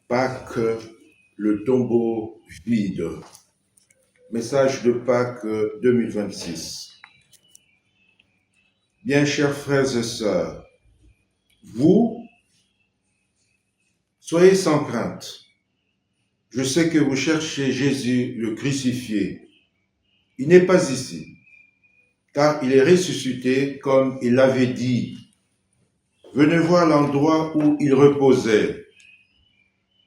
Pâques, le tombeau vide. Message de Pâques 2026. Bien chers frères et sœurs, vous, soyez sans crainte. Je sais que vous cherchez Jésus le crucifié. Il n'est pas ici, car il est ressuscité comme il l'avait dit. Venez voir l'endroit où il reposait.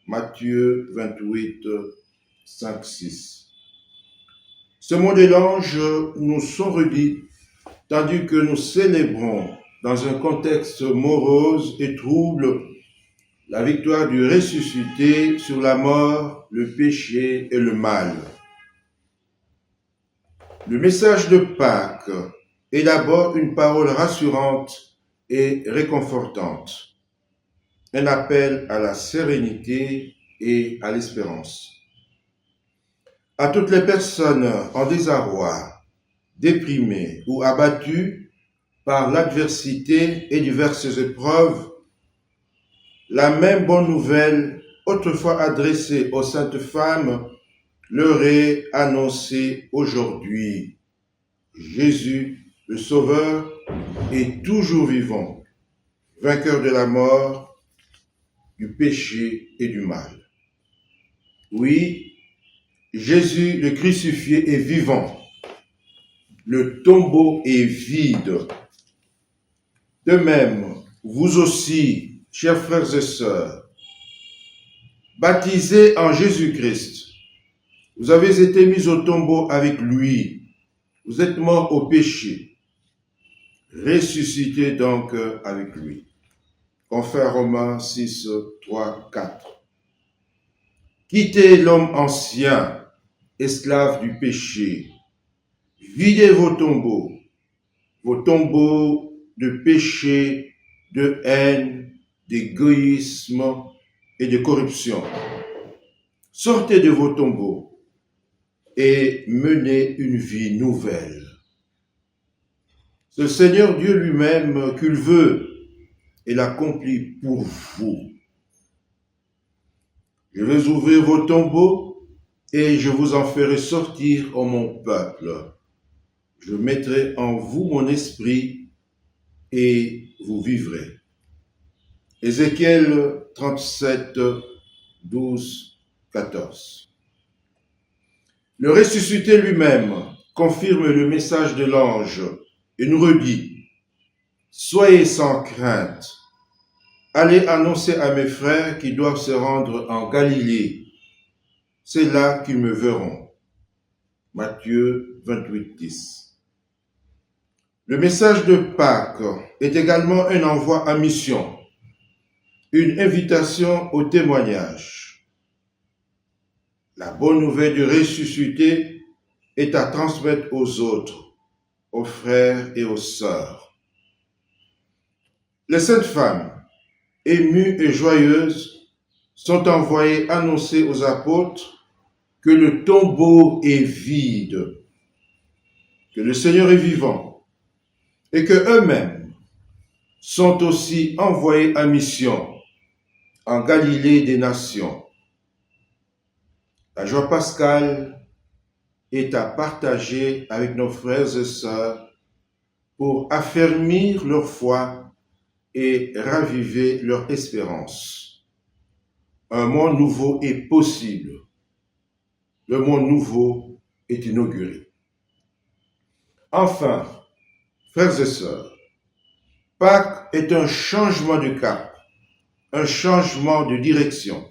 Matthieu 28, 5, 6. Ce mot de l'ange nous sont redits, tandis que nous célébrons dans un contexte morose et trouble la victoire du ressuscité sur la mort, le péché et le mal. Le message de Pâques est d'abord une parole rassurante et réconfortante, un appel à la sérénité et à l'espérance. À toutes les personnes en désarroi, déprimées ou abattues par l'adversité et diverses épreuves, la même bonne nouvelle, autrefois adressée aux saintes femmes, leur est annoncée aujourd'hui. Jésus, le Sauveur, est toujours vivant, vainqueur de la mort, du péché et du mal. Oui, Jésus, le crucifié, est vivant. Le tombeau est vide. De même, vous aussi, chers frères et sœurs, baptisés en Jésus-Christ, vous avez été mis au tombeau avec lui. Vous êtes morts au péché. Ressuscités donc avec lui. Confère Romains 6, 3, 4. Quittez l'homme ancien, esclave du péché. Videz vos tombeaux de péché, de haine, d'égoïsme et de corruption. Sortez de vos tombeaux et menez une vie nouvelle. C'est le Seigneur Dieu lui-même qu'il veut et l'accomplit pour vous. Je vais ouvrir vos tombeaux et je vous en ferai sortir, ô mon peuple. Je mettrai en vous mon esprit et vous vivrez. Ézéchiel 37, 12, 14. Le ressuscité lui-même confirme le message de l'ange et nous redit: soyez sans crainte. Allez annoncer à mes frères qui doivent se rendre en Galilée. C'est là qu'ils me verront. Matthieu 28, 10. Le message de Pâques est également un envoi à mission, une invitation au témoignage. La bonne nouvelle du ressuscité est à transmettre aux autres, aux frères et aux sœurs. Les saintes femmes, émues et joyeuses, sont envoyées annoncer aux apôtres que le tombeau est vide, que le Seigneur est vivant et que eux-mêmes sont aussi envoyés en mission en Galilée des nations. La joie pascale est à partager avec nos frères et sœurs pour affermir leur foi et raviver leur espérance. Un monde nouveau est possible. Le monde nouveau est inauguré. Enfin, frères et sœurs, Pâques est un changement de cap, un changement de direction,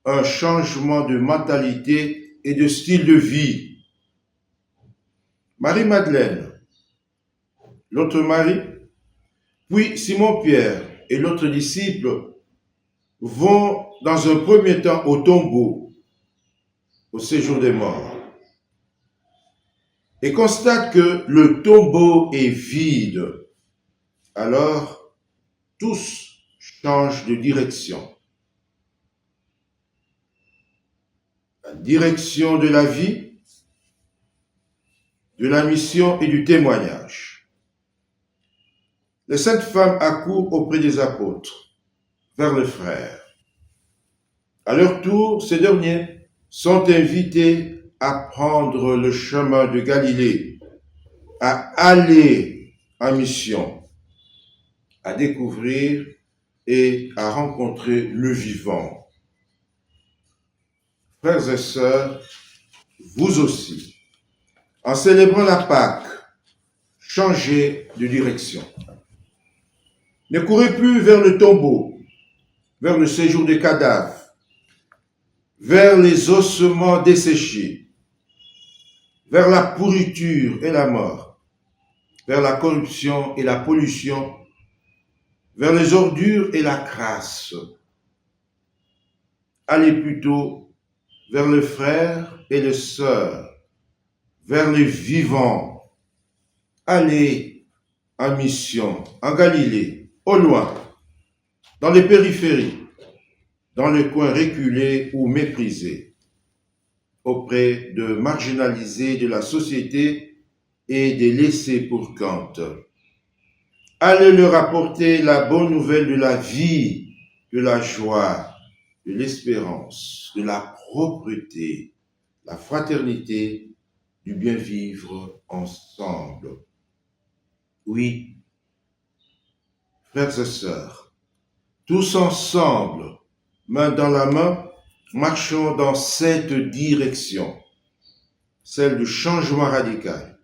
un changement de mentalité et de style de vie. Marie-Madeleine, l'autre Marie, puis Simon-Pierre et l'autre disciple vont dans un premier temps au tombeau, au séjour des morts, et constatent que le tombeau est vide. Alors, tous changent de direction. La direction de la vie, de la mission et du témoignage. Les saintes femmes accourent auprès des apôtres, vers les frères. À leur tour, ces derniers sont invités à prendre le chemin de Galilée, à aller en mission, à découvrir et à rencontrer le vivant. Frères et sœurs, vous aussi, en célébrant la Pâque, changez de direction. Ne courez plus vers le tombeau, vers le séjour des cadavres, vers les ossements desséchés, vers la pourriture et la mort, vers la corruption et la pollution, vers les ordures et la crasse. Allez plutôt vers les frères et les sœurs, vers les vivants. Allez en mission, en Galilée, au loin, dans les périphéries, dans les coins reculés ou méprisés, auprès de marginalisés de la société et des laissés pour compte. Allez leur apporter la bonne nouvelle de la vie, de la joie, de l'espérance, de la propreté, la fraternité, du bien vivre ensemble. Oui, frères et sœurs, tous ensemble, main dans la main, marchons dans cette direction, celle du changement radical,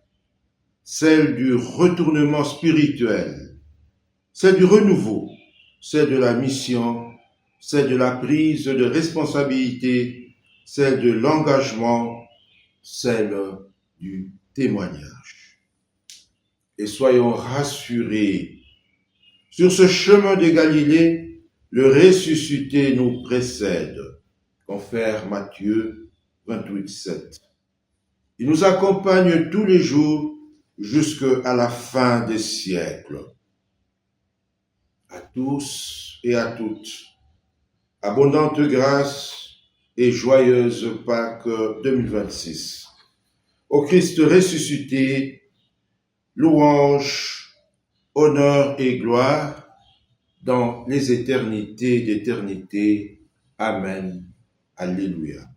celle du retournement spirituel, celle du renouveau, celle de la mission, celle de la prise de responsabilité, celle de l'engagement, celle du témoignage. Et soyons rassurés, sur ce chemin de Galilée, le ressuscité nous précède, confère Matthieu 28, 7. Il nous accompagne tous les jours jusqu'à la fin des siècles. À tous et à toutes, abondante grâce et joyeuse Pâques 2026. Au Christ ressuscité, louange, honneur et gloire dans les éternités d'éternité. Amen. Alléluia.